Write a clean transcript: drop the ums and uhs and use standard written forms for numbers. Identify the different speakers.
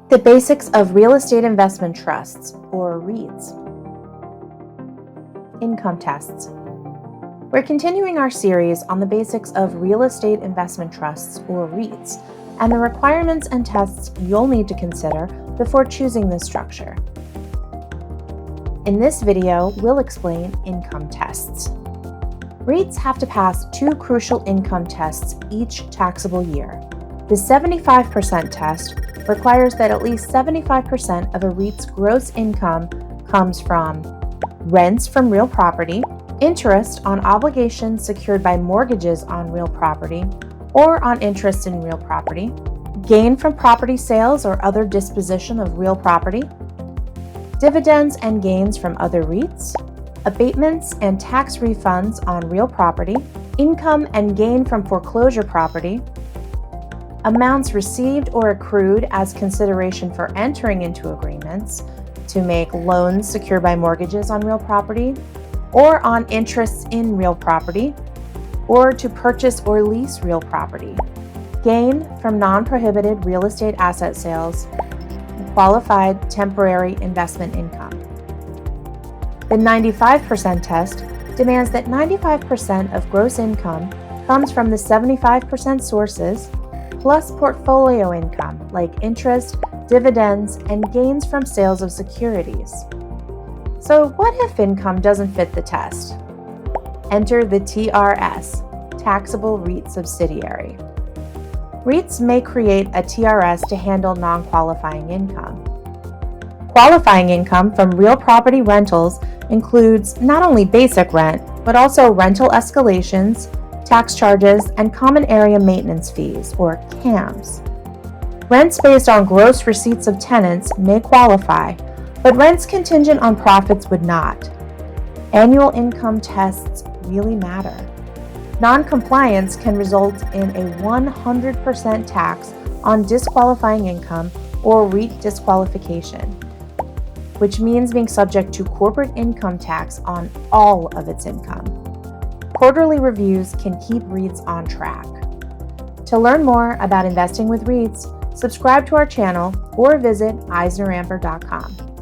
Speaker 1: The basics of real estate investment trusts, or REITs. Income tests. We're continuing our series on the basics of real estate investment trusts, or REITs, and the requirements and tests you'll need to consider before choosing this structure. In this video, we'll explain income tests. REITs have to pass two crucial income tests each taxable year. The 75% test requires that at least 75% of a REIT's gross income comes from rents from real property, interest on obligations secured by mortgages on real property or on interest in real property, gain from property sales or other disposition of real property, dividends and gains from other REITs, abatements and tax refunds on real property, income and gain from foreclosure property, amounts received or accrued as consideration for entering into agreements to make loans secured by mortgages on real property or on interests in real property, or to purchase or lease real property, gain from non-prohibited real estate asset sales, and qualified temporary investment income. The 95% test demands that 95% of gross income comes from the 75% sources plus portfolio income like interest, dividends, and gains from sales of securities. So what if income doesn't fit the test? Enter the TRS, Taxable REIT Subsidiary. REITs may create a TRS to handle non-qualifying income. Qualifying income from real property rentals includes not only basic rent, but also rental escalations, tax charges, and common area maintenance fees, or CAMs. Rents based on gross receipts of tenants may qualify, but rents contingent on profits would not. Annual income tests really matter. Non-compliance can result in a 100% tax on disqualifying income or REIT disqualification, which means being subject to corporate income tax on all of its income. Quarterly reviews can keep REITs on track. To learn more about investing with REITs, subscribe to our channel or visit EisnerAmper.com.